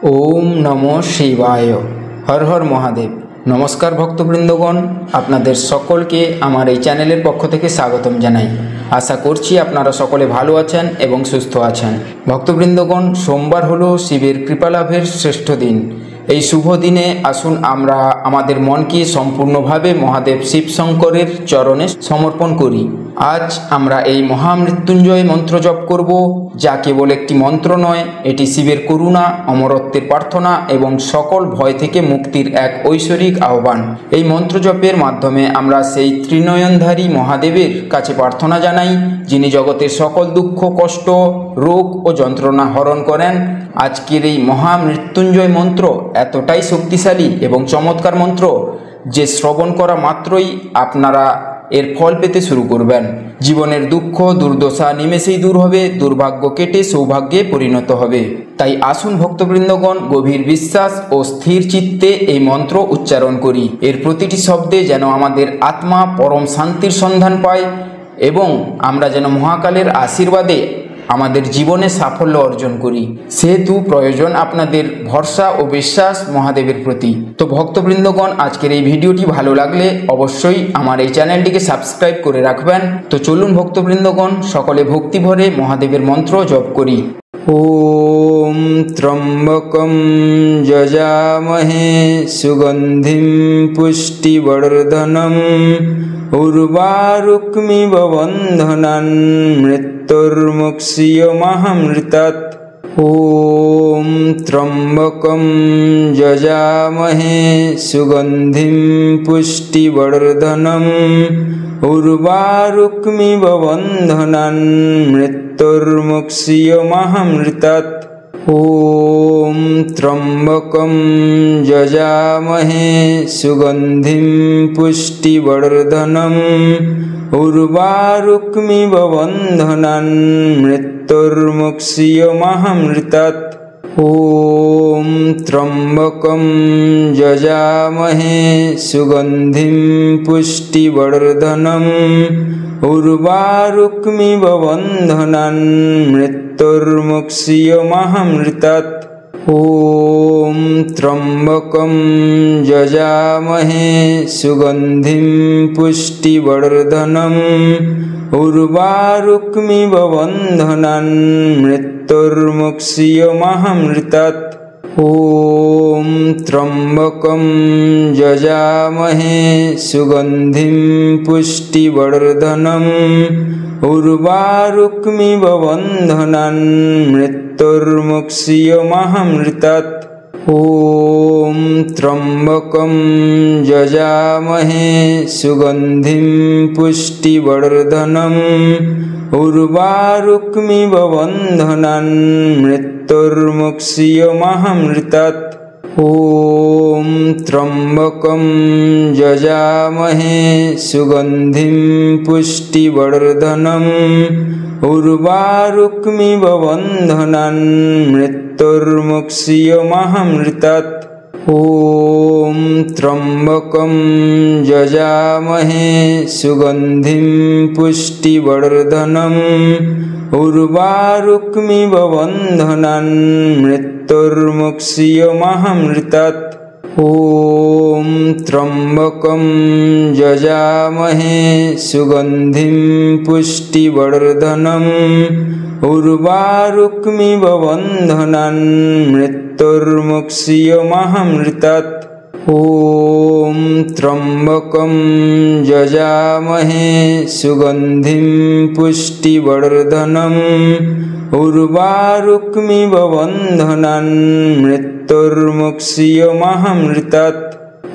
ओम नमो शिवाय। हर हर महादेव। नमस्कार भक्तबृंदगण, आपनादेर सकलके आमार এই চ্যানেলের পক্ষ থেকে স্বাগতম জানাই। आशा করছি আপনারা সকলে ভালো আছেন এবং সুস্থ আছেন। ভক্তবৃন্দগণ, সোমবার হলো শিবের কৃপালাভের শ্রেষ্ঠ দিন। এই শুভ দিনে আসুন আমরা আমাদের মনকে সম্পূর্ণভাবে মহাদেব শিব শঙ্করের চরণে সমর্পণ করি। আজ আমরা এই মহামৃত্যুঞ্জয় মন্ত্র জপ করব, যা কেবল একটি মন্ত্র নয়, এটি শিবের করুণা, অমরত্বের প্রার্থনা এবং সকল ভয় থেকে মুক্তির এক ঐশ্বরিক আহ্বান। এই মন্ত্র জপের মাধ্যমে আমরা সেই ত্রিনয়নধারী মহাদেবের কাছে প্রার্থনা জানাই, যিনি জগতের সকল দুঃখ, কষ্ট, রোগ ও যন্ত্রণা হরণ করেন। আজকের এই মহামৃত্যুঞ্জয় মন্ত্র এতটাই শক্তিশালী এবং চমৎকার মন্ত্র যে শ্রবণ করা মাত্রই আপনারা এর ফল পেতে শুরু করবেন। জীবনের দুঃখ দুর্দশা নিমেষেই দূর হবে, দুর্ভাগ্য কেটে সৌভাগ্যে পরিণত হবে। তাই আসুন ভক্তবৃন্দগণ, গভীর বিশ্বাস ও স্থির চিত্তে এই মন্ত্র উচ্চারণ করি। এর প্রতিটি শব্দে যেন আমাদের আত্মা পরম শান্তির সন্ধান পায় এবং আমরা যেন মহাকালের আশীর্বাদে আমাদের জীবনে সাফল্য অর্জন করি। সেহেতু প্রয়োজন আপনাদের ভরসা ও বিশ্বাস মহাদেবের প্রতি। তো ভক্তবৃন্দগণ, আজকের এই ভিডিওটি ভালো লাগলে অবশ্যই আমার এই চ্যানেলটিকে সাবস্ক্রাইব করে রাখবেন। তো চলুন ভক্তবৃন্দগণ, সকলে ভক্তি ভরে মহাদেবের মন্ত্র জপ করি। ওম ত্রম্বকম যজামহে সুগন্ধিম পুষ্টিবর্ধনম উর্বারুকমিব বন্ধনান মৃত্যুর্মুক্ষীয়মামৃতাৎ। ওম ত্রম্বকম যজামহে সুগন্ধিম পুষ্টিবর্ধনম উর্বারুকমিব বন্ধনান মৃত্যুর্মুক্ষীয়মামৃতাৎ। ওম ত্রম্বকম যজামহে সুগন্ধিম পুষ্টিবর্ধনম উর্বারুকমিব বন্ধনান মৃত্যুর্মুক্ষীয়মামৃতাৎ। ওম ত্রম্বকম যজামহে সুগন্ধিম পুষ্টিবর্ধনম উর্বারুকমিব বন্ধনান মৃত্যুর্মুক্ষীয়মামৃতাৎ। ওম ত্রম্বকম যজামহে সুগন্ধিম পুষ্টিবর্ধনম উর্বারুকমিব বন্ধনান মৃত্যুর্মুক্ষীয়মামৃতাৎ। ওম ত্রম্বকম যজামহে সুগন্ধিম পুষ্টিবর্ধনম উর্বারুকমিব বন্ধনান মৃত্যুর্মুক্ষীয়মামৃতাৎ। ওম ত্রম্বকম যজামহে সুগন্ধিম পুষ্টিবর্ধনম উর্বারুকমিব বন্ধনান মৃত্যুর্মুক্ষীয়মামৃতাৎ। ওম ত্রম্বকম যজামহে সুগন্ধিম পুষ্টিবর্ধনম উর্বারুকমিব বন্ধনান মৃত্যুর্মুক্ষীয়মামৃতাৎ। ওম ত্রম্বকম যজামহে সুগন্ধিম পুষ্টিবর্ধনম উর্বারুকমিব বন্ধনান মৃত্যুর্মুক্ষীয়মামৃতাৎ। ওম ত্রম্বকম যজামহে সুগন্ধিম পুষ্টিবর্ধনম উর্বারুকমিব বন্ধনান মৃত্যুর্মুক্ষীয়মামৃতাৎ। ওম ত্রম্বকম যজামহে সুগন্ধিম পুষ্টিবর্ধনম উর্বারুকমিব বন্ধনান মৃত্যুর্মুক্ষীয়মামৃতাৎ।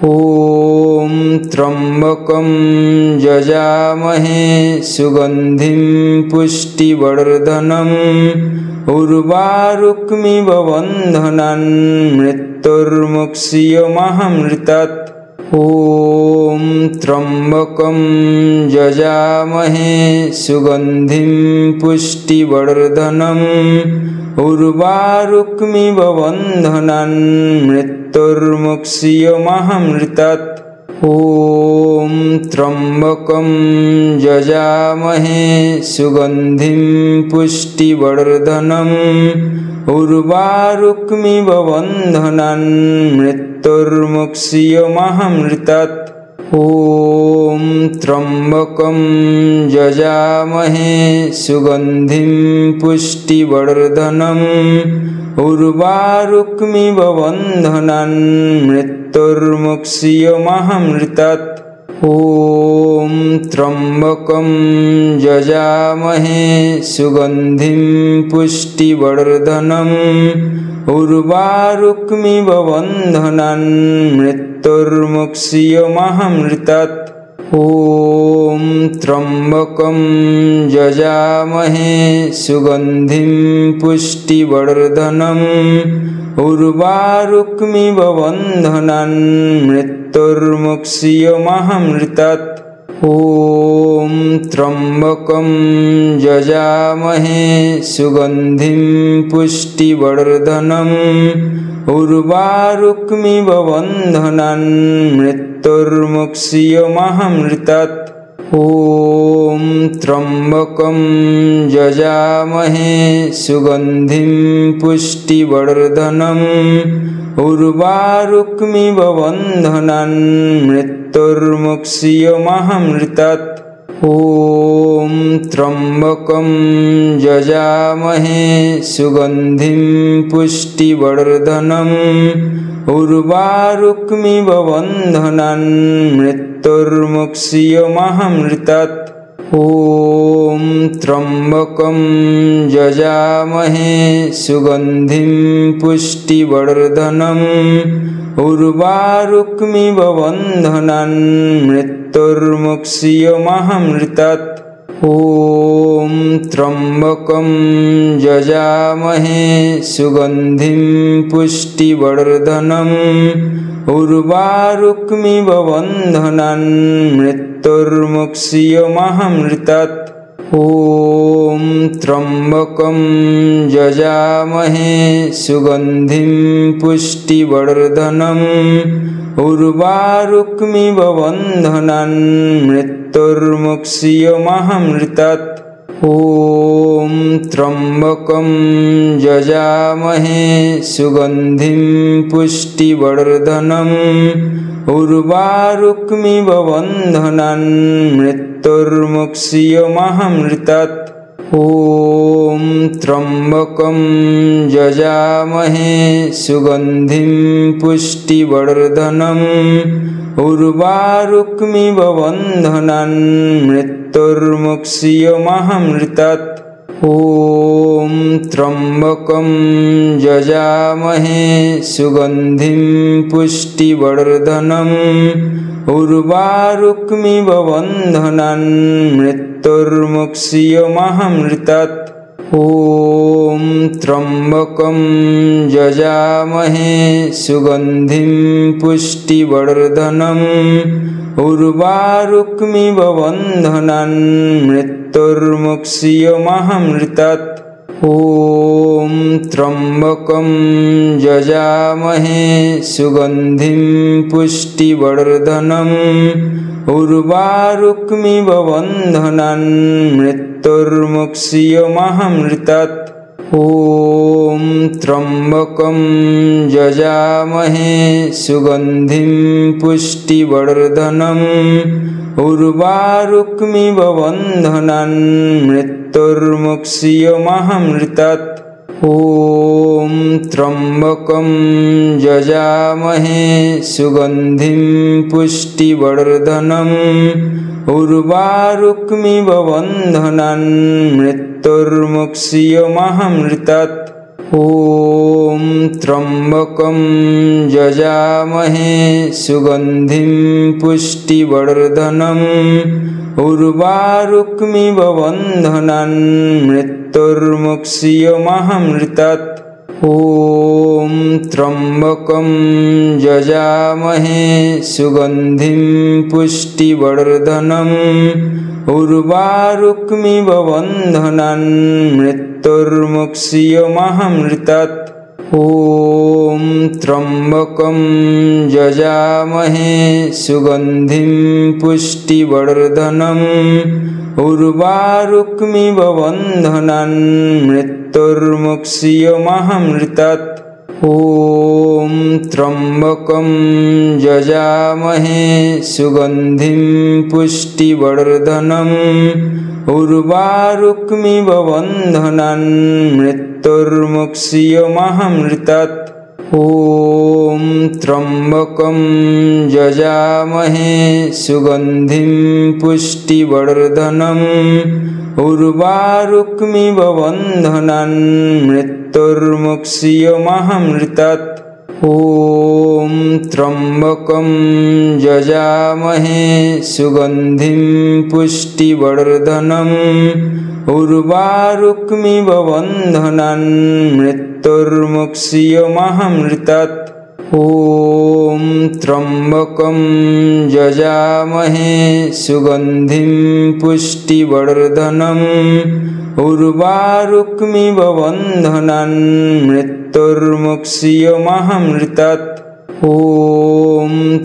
ওম ত্রম্বকম যজামহে সুগন্ধিম পুষ্টিবর্ধনম উর্বারুকমিব বন্ধনান মৃত্যুর্মুক্ষীয়মামৃতাৎ। ওম ত্রম্বকম যজামহে সুগন্ধিম পুষ্টিবর্ধনম উর্বারুকমিব বন্ধনান মৃত্যুর্মুক্ষীয়মামৃতাৎ। ওম ত্রম্বকম যজামহে সুগন্ধিম পুষ্টিবর্ধনম उर्वारुक्मिव बन्धनान् मृत्युर्मुक्षीयमामृतात्। ॐ त्र्यम्बकं यजामहे सुगन्धिं पुष्टिवर्धनम् उर्वारुक्मिव बन्धनान् मृत्युर्मुक्षीयमामृतात्। ॐ त्र्यम्बकं यजामहे सुगन्धिं पुष्टिवर्धनम् उर्वारुक्मिव बन्धनान् मृत्युर्मुक्षीयमामृतात्। ॐ त्र्यम्बकं यजामहे सुगन्धिं पुष्टिवर्धनम् उर्वारुक्मिव बन्धनान् मृत्युर्मुक्षीयमामृतात्। ॐ त्र्यम्बकं यजामहे सुगन्धिं पुष्टिवर्धनम् उर्वारुक्मिव बन्धनान् मृत्युर्मुक्षीयमामृतात्। ॐ त्र्यम्बकं यजामहे सुगन्धिं पुष्टिवर्धनम् उर्वारुक्मिव बन्धनान् मृत्युर्मुक्षीयमामृतात्। ॐ त्र्यम्बकं यजामहे सुगन्धिं पुष्टिवर्धनम् उर्वारुक्मिव बन्धनान् मृत्युर्मुक्षीयमामृतात्। ॐ त्र्यम्बकं यजामहे सुगन्धिं पुष्टिवर्धनम् उर्वारुक्मिव बन्धनान् मृत्युर्मुक्षीयमामृतात्। ॐ त्र्यम्बकं यजामहे सुगन्धिं पुष्टिवर्धनम् उर्वारुक्मिव बन्धनान् मृत्युर्मुक्षीयमामृतात्। ॐ त्र्यम्बकं यजामहे सुगन्धिं पुष्टिवर्धनम् उर्वारुक्मिव बन्धनान् मृत्युर्मुक्षीयमामृतात्। ॐ त्र्यम्बकं यजामहे सुगन्धिं पुष्टिवर्धनम् उर्वारुक्मिव बन्धनान् मृत्युर्मुक्षीयमामृतात्। ॐ त्र्यम्बकं यजामहे सुगन्धिं पुष्टिवर्धनम् उर्वारुक्मिव बन्धनान् मृत्युर्मुक्षीयमामृतात्। ॐ त्र्यम्बकं यजामहे सुगन्धिं पुष्टिवर्धनम् उर्वारुक्मिव बन्धनान् मृत्युर्मुक्षीयमामृतात्। ॐ त्र्यम्बकं यजामहे सुगन्धिं पुष्टिवर्धनम् उर्वारुक्मिव बन्धनान् मृत्युर्मुक्षीयमामृतात्। ॐ त्र्यम्बकं यजामहे सुगन्धिं पुष्टिवर्धनम् उर्वारुक्मिव बन्धनान् मृत्युर्मुक्षीयमामृतात्। ॐ त्र्यम्बकं यजामहे सुगन्धिं पुष्टिवर्धनम् उर्वारुक्मिव बन्धनान् मृत्युर्मुक्षीयमामृतात्। ॐ त्र्यम्बकं यजामहे सुगन्धिं पुष्टिवर्धनम् उर्वारुक्मिव बन्धनान् मृत्युर्मुक्षीयमामृतात्। ॐ त्र्यम्बकं यजामहे सुगन्धिं पुष्टिवर्धनम् उर्वारुक्मिव बन्धनान् मृत्युर्मुक्षीयमामृतात्। ॐ त्र्यम्बकं यजामहे सुगन्धिं पुष्टिवर्धनम् उर्वारुक्मिव बन्धनान् मृत्युर्मुक्षीयमामृतात्। ॐ त्र्यम्बकं यजामहे सुगन्धिं पुष्टिवर्धनम् उर्वारुक्मिव बन्धनान् मृत्युर्मुक्षीयमामृतात्। ॐ त्र्यम्बकं यजामहे सुगन्धिं पुष्टिवर्धनम् उर्वारुकमिव बन्धनान् मृत्युर्मुक्षीयमामृतात्। ॐ त्र्यम्बकं यजामहे सुगन्धिं पुष्टिवर्धनम् उर्वारुकमिव बन्धनान् मृत्युर्मुक्षीयमामृतात्। ॐ त्र्यम्बकं यजामहे सुगन्धिं पुष्टिवर्धनम् उर्वारुकमिव बन्धनान् मृत्युर्मुक्षीयमामृतात्। ॐ त्र्यम्बकं यजामहे सुगन्धिं पुष्टिवर्धनम् उर्वारुकमिव बन्धनान् मृत्युर्मुक्षीयमामृतात्। ॐ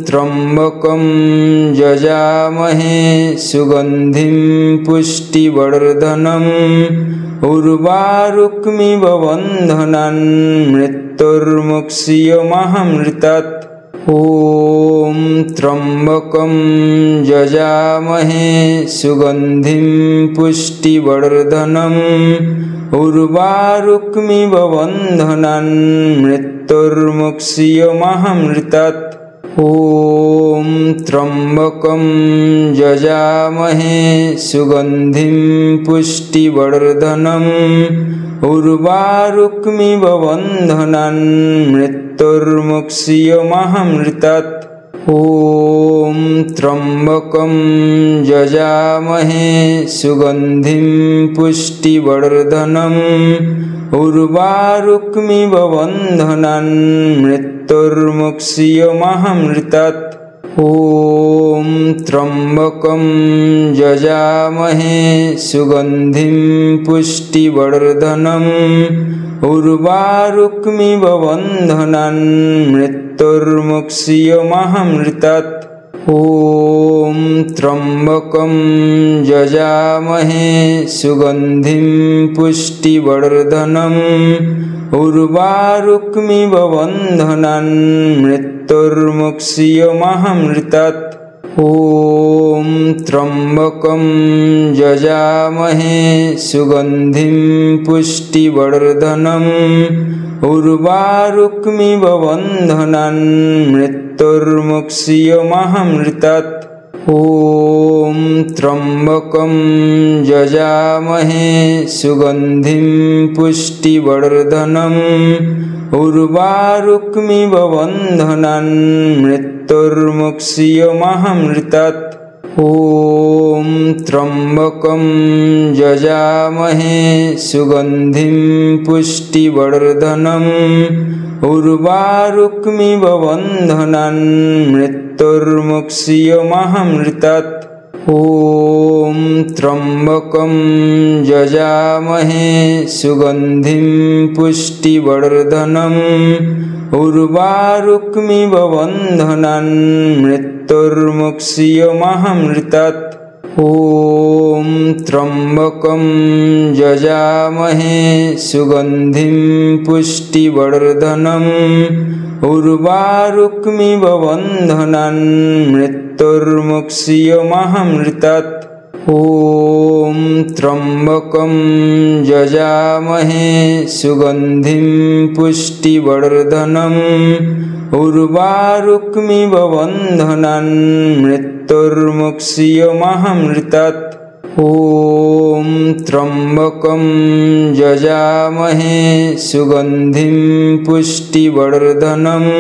त्र्यम्बकं यजामहे सुगन्धिं पुष्टिवर्धनम् उर्वारुकमिव बन्धनान् मृत्युर्मुक्षीयमामृतात्। ॐ त्र्यम्बकं यजामहे सुगन्धिं पुष्टिवर्धनम् उर्वारुकमिव बन्धनान् मृत्युर्मुक्षीयमामृतात्। ॐ त्र्यम्बकं यजामहे सुगन्धिं पुष्टिवर्धनम् उर्वारुकमिव बन्धनान् मृत्युर्मुक्षीयमामृतात्। ॐ त्र्यम्बकं यजामहे सुगन्धिं पुष्टिवर्धनम् उर्वारुकमिव बन्धनान् मृत्युर्मुक्षीयमामृतात्। ॐ त्र्यम्बकं यजामहे सुगन्धिं पुष्टिवर्धनम् उर्वारुकमिव बन्धनान् मृत्युर्मुक्षीयमामृतात्। ॐ त्र्यम्बकं यजामहे सुगन्धिं पुष्टिवर्धनम् उर्वारुकमिव बन्धनान् मृत्युर्मुक्षीयमामृतात्। ॐ त्र्यम्बकं यजामहे सुगन्धिं पुष्टिवर्धनम् उर्वारुकमिव बन्धनान् मृत्युर्मुक्षीयमामृतात्। ॐ त्र्यम्बकं यजामहे सुगन्धिं पुष्टिवर्धनम् उर्वारुकमिव बन्धनान् मृत्युर्मुक्षीयमामृतात्। ॐ त्र्यम्बकं यजामहे सुगन्धिं पुष्टिवर्धनम् उर्वारुकमिव बन्धनान् मृत्युर्मुक्षीयमामृतात्। ॐ त्र्यम्बकं यजामहे सुगन्धिं पुष्टिवर्धनम् उर्वारुकमिव बन्धनान् मृत्युर्मुक्षीयमामृतात्। ॐ त्र्यम्बकं यजामहे सुगन्धिं पुष्टिवर्धनम् उर्वारुकमिव बन्धनान् मृत्युर्मुक्षीयमामृतात्। ॐ त्र्यम्बकं यजामहे सुगन्धिं पुष्टिवर्धनम् उर्वारुकमिव बन्धनान् मृत्युर्मुक्षीयमामृतात्। ॐ त्र्यम्बकं यजामहे सुगन्धिं पुष्टिवर्धनम्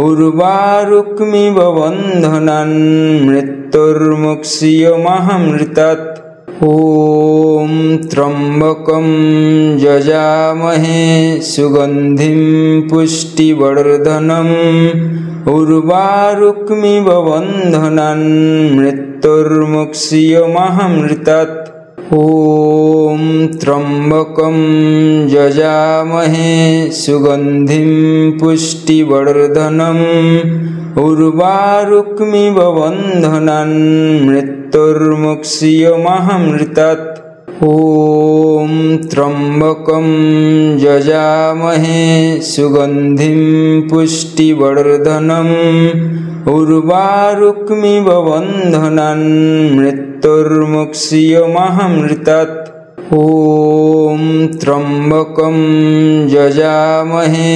उर्वारुकमिव बन्धनान् मृत्युर्मुक्षीयमामृतात्। ॐ त्र्यम्बकं यजामहे सुगन्धिं पुष्टिवर्धनम् उर्वारुकमिव बन्धनान् मृत्युर्मुक्षीयमामृतात्। ॐ त्र्यम्बकं यजामहे सुगन्धिं पुष्टिवर्धनम् उर्वारुकमिव बन्धनान् मृत्युर्मुक्षीयमामृतात्। ॐ त्र्यम्बकं यजामहे सुगन्धिं पुष्टिवर्धनम् उर्वारुकमिव बन्धनान् मृत्युर्मुक्षीयमामृतात्। ॐ त्र्यम्बकं यजामहे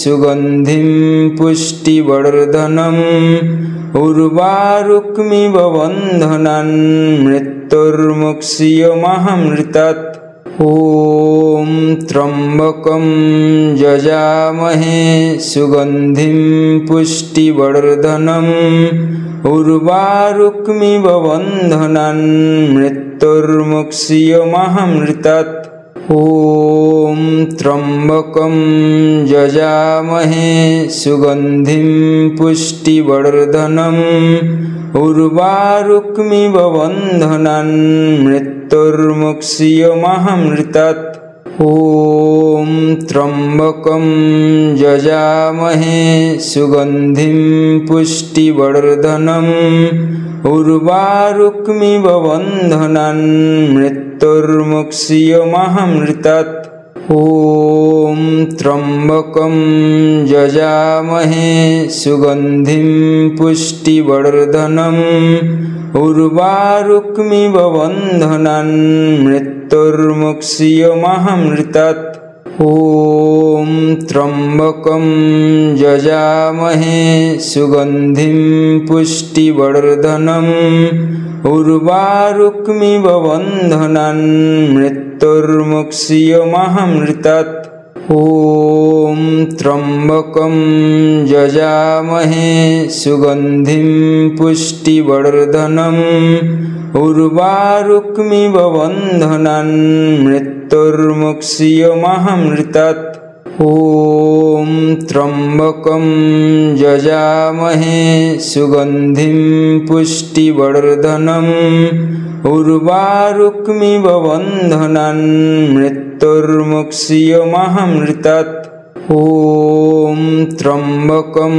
सुगन्धिं पुष्टिवर्धनम् उर्वारुकमिव बन्धनान् मृत्युर्मुक्षीयमामृतात्। ॐ त्र्यम्बकं यजामहे सुगन्धिं पुष्टिवर्धनम् उर्वारुकमिव बन्धनान् मृत्युर्मुक्षीयमामृतात्। ॐ त्र्यम्बकं यजामहे सुगन्धिं पुष्टिवर्धनम् उर्वारुकमिव बन्धनान् मृत्युर्मुक्षीयमामृतात्। ॐ त्र्यम्बकं यजामहे सुगन्धिं पुष्टिवर्धनम् उर्वारुकमिव बन्धनान् मृत्युर्मुक्षीयमामृतात्। ॐ त्र्यम्बकं यजामहे सुगन्धिं पुष्टिवर्धनम् उर्वारुकमिव बन्धनान् मृत्युर्मुक्षीयमामृतात्। ॐ त्र्यम्बकं यजामहे सुगन्धिं पुष्टिवर्धनम् उर्वारुकमिव बन्धनान् मृत्युर्मुक्षीयमामृतात्। ॐ त्र्यम्बकं यजामहे सुगन्धिं पुष्टिवर्धनम् उर्वारुकमिव बन्धनान् मृत्युर्मुक्षीयमामृतात्। ॐ त्र्यम्बकं यजामहे सुगन्धिं पुष्टिवर्धनम् उर्वारुकमिव बन्धनान् मृत्युर्मुक्षीयमामृतात्। ॐ त्र्यम्बकं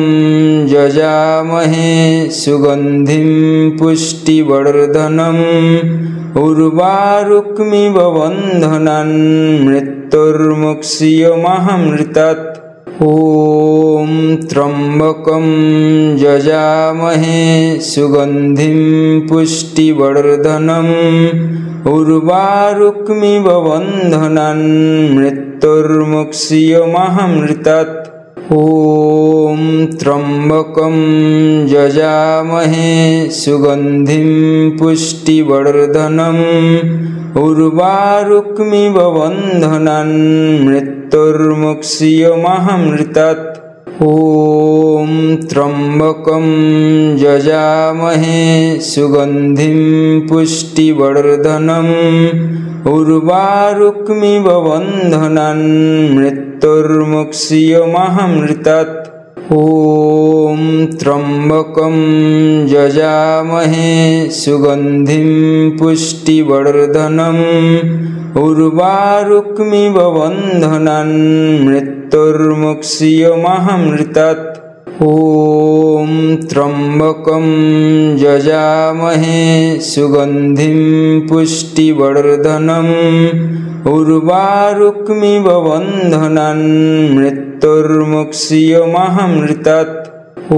यजामहे सुगन्धिं पुष्टिवर्धनम् उर्वारुकमिव बन्धनान् मृत्युर्मुक्षीयमामृतात्। ॐ त्र्यम्बकं यजामहे सुगन्धिं पुष्टिवर्धनम् उर्वारुकमिव बन्धनान् मृत्युर्मुक्षीयमामृतात्। ॐ त्र्यम्बकं यजामहे सुगन्धिं पुष्टिवर्धनम् उर्वारुकमिव बन्धनान् मृत्युर्मुक्षीयमामृतात्। ॐ त्र्यम्बकं यजामहे सुगन्धिं पुष्टिवर्धनम् उर्वारुकमिव बन्धनान् मृत्युर्मुक्षीयमामृतात्। ॐ त्र्यम्बकं यजामहे सुगन्धिं पुष्टिवर्धनम् उर्वारुकमिव बन्धनान् मृत्युर्मुक्षीयमामृतात्। ॐ त्र्यम्बकं यजामहे सुगन्धिं पुष्टिवर्धनम् उर्वारुकमिव बन्धनान् मृत्युर्मुक्षीयमामृतात्। ॐ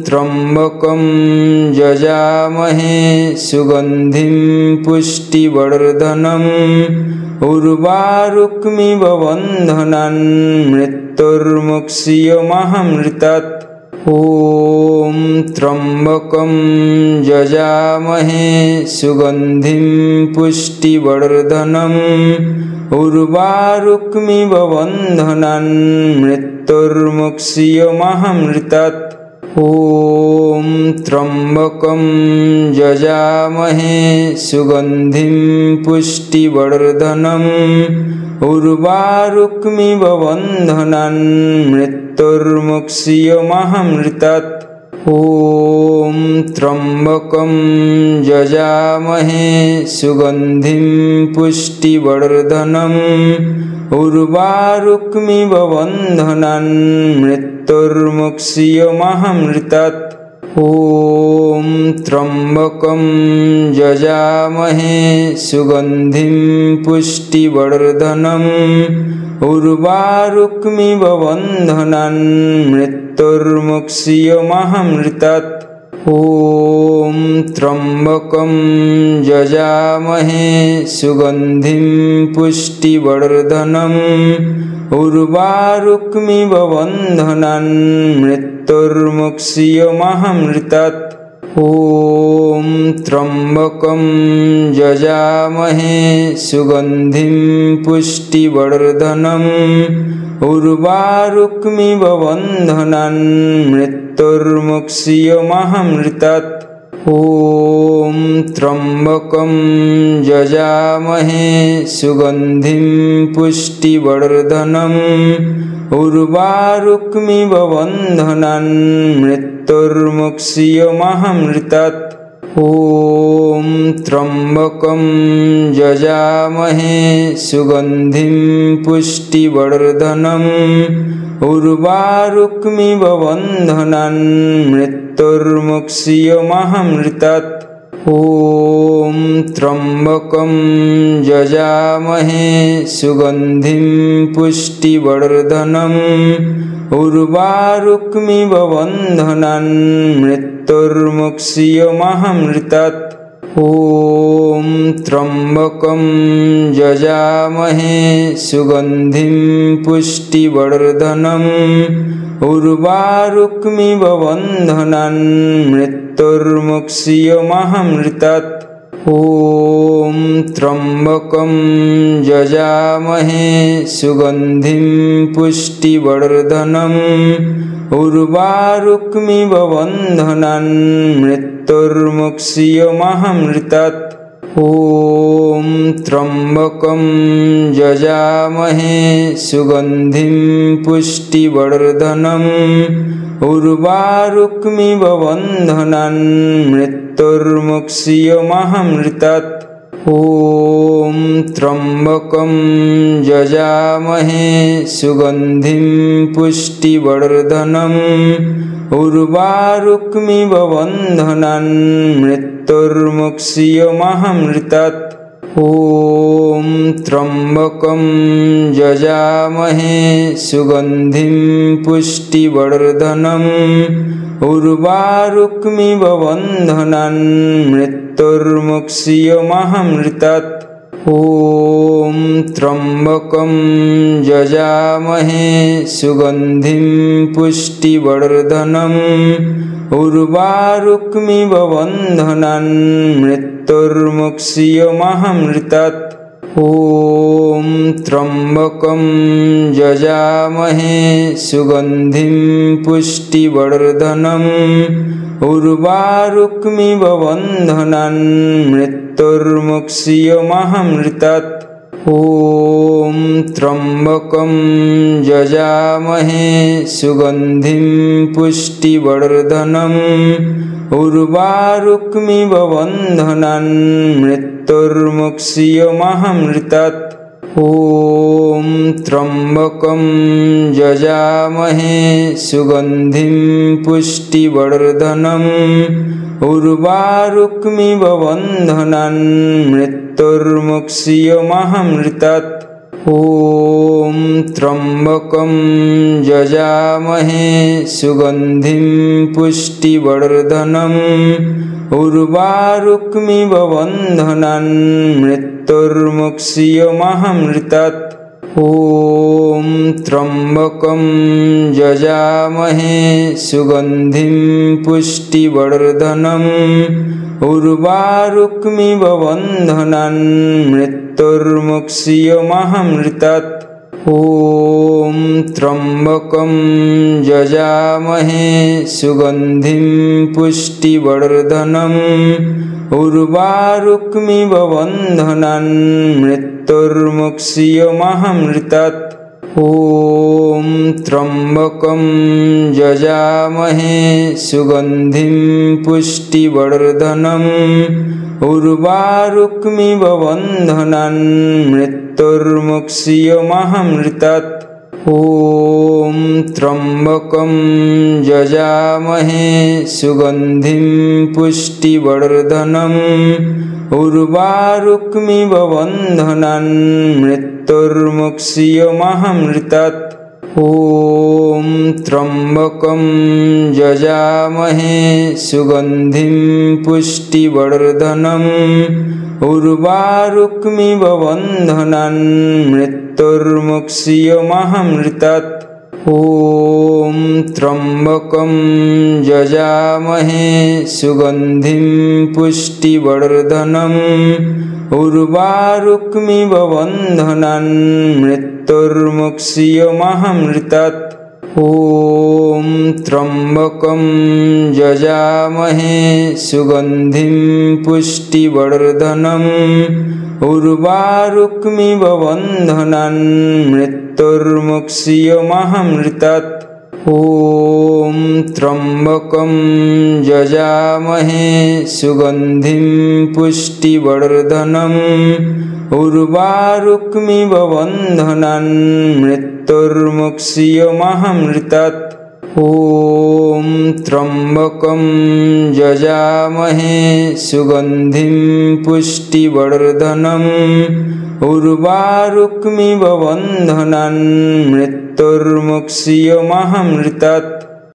त्र्यम्बकं यजामहे सुगन्धिं पुष्टिवर्धनम् उर्वारुकमिव बन्धनान् मृत्युर्मुक्षीयमामृतात्। ॐ त्र्यम्बकं यजामहे सुगन्धिं पुष्टिवर्धनम् उर्वारुकमिव बन्धनान् मृत्युर्मुक्षीयमामृतात्। ॐ त्र्यम्बकं यजामहे सुगन्धिं पुष्टिवर्धनम् उर्वारुकमिव बन्धनान् मृत्युर्मुक्षीयमामृतात्। ॐ त्र्यम्बकं यजामहे सुगन्धिं पुष्टिवर्धनम् उर्वारुकमिव बन्धनान् मृत्युर्मुक्षीयमामृतात्। ॐ त्र्यम्बकं यजामहे सुगन्धिं पुष्टिवर्धनम् उर्वारुकमिव बन्धनान् मृत्युर्मुक्षीयमामृतात्। ॐ त्र्यम्बकं यजामहे सुगन्धिं पुष्टिवर्धनम् उर्वारुकमिव बन्धनान् मृत्युर्मुक्षीयमामृतात्। ॐ त्र्यम्बकं यजामहे सुगन्धिं पुष्टिवर्धनम् उर्वारुकमिव बन्धनान् मृत्युर्मुक्षीयमामृतात्। ॐ त्र्यम्बकं यजामहे सुगन्धिं पुष्टिवर्धनम् उर्वारुकमिव बन्धनान् मृत्युर्मुक्षीयमामृतात्। ॐ त्र्यम्बकं यजामहे सुगन्धिं पुष्टिवर्धनम् उर्वारुकमिव बन्धनान् मृत्युर्मुक्षीयमामृतात्। ॐ त्र्यम्बकं यजामहे सुगन्धिं पुष्टिवर्धनम् उर्वारुकमिव बन्धनान् मृत्युर्मुक्षीयमामृतात्। ॐ त्र्यम्बकं यजामहे सुगन्धिं पुष्टिवर्धनम् उर्वारुकमिव बन्धनान् मृत्युर्मुक्षीयमामृतात्। ॐ त्र्यम्बकं यजामहे सुगन्धिं पुष्टिवर्धनम् उर्वारुकमिव बन्धनान् मृत्युर्मुक्षीयमामृतात्। ॐ त्र्यम्बकं यजामहे सुगन्धिं पुष्टिवर्धनम् उर्वारुकमिव बन्धनान् मृत्युर्मुक्षीयमामृतात्। ॐ त्र्यम्बकं यजामहे सुगन्धिं पुष्टिवर्धनम् उर्वारुकमिव बन्धनान् मृत्युर्मुक्षीयमामृतात्। ॐ त्र्यम्बकं यजामहे सुगन्धिं पुष्टिवर्धनम् उर्वारुकमिव बन्धनान् मृत्युर्मुक्षीयमामृतात्। ॐ त्र्यम्बकं यजामहे सुगन्धिं पुष्टिवर्धनम् उर्वारुकमिव बन्धनान् मृत्युर्मुक्षीयमामृतात्। ॐ त्र्यम्बकं यजामहे सुगन्धिं पुष्टिवर्धनम् उर्वारुकमिव बन्धनान् मृत्युर्मुक्षीयमामृतात्। ॐ त्र्यम्बकं यजामहे सुगन्धिं पुष्टिवर्धनम् उर्वारुकमिव बन्धनान् मृत्युर्मुक्षीयमामृतात्। ॐ त्र्यम्बकं यजामहे सुगन्धिं पुष्टिवर्धनम् उर्वारुकमिव बन्धनान् मृत्युर्मुक्षीयमामृतात्। ॐ त्र्यम्बकं यजामहे सुगन्धिं पुष्टिवर्धनम् उर्वारुकमिव बन्धनान् मृत्युर्मुक्षीयमामृतात्। ॐ त्र्यम्बकं यजामहे सुगन्धिं पुष्टिवर्धनम् उर्वारुकमिव बन्धनान् मृत्युर्मुक्षीयमामृतात्। ॐ त्र्यम्बकं यजामहे सुगन्धिं पुष्टिवर्धनम् उर्वारुकमिव बन्धनान् मृत्युर्मुक्षीयमामृतात्। ॐ त्र्यम्बकं यजामहे सुगन्धिं पुष्टिवर्धनम् उर्वारुकमिव बन्धनान् मृत्युर्मुक्षीयमामृतात्। ॐ त्र्यम्बकं यजामहे सुगन्धिं पुष्टिवर्धनम् उर्वारुकमिव बन्धनान् मृत्युर्मुक्षीयमामृतात्। ॐ त्र्यम्बकं यजामहे सुगन्धिं पुष्टिवर्धनम् उर्वारुकमिव बन्धनान् मृत्युर्मुक्षीयमामृतात्। ॐ त्र्यम्बकं यजामहे सुगन्धिं पुष्टिवर्धनम् उर्वारुकमिव बन्धनान् मृत्युर्मुक्षीयमामृतात्। ॐ त्र्यम्बकं यजामहे सुगन्धिं पुष्टिवर्धनम् उर्वारुकमिव बन्धनान् मृत्युर्मुक्षीयमामृतात्। ॐ त्र्यम्बकं यजामहे सुगन्धिं पुष्टिवर्धनम् उर्वारुकमिव बन्धनान् मृत्युर्मुक्षीयमामृतात्। ॐ त्र्यम्बकं यजामहे सुगन्धिं पुष्टिवर्धनम् उर्वारुकमिव बन्धनान् मृत्युर्मुक्षीयमामृतात्।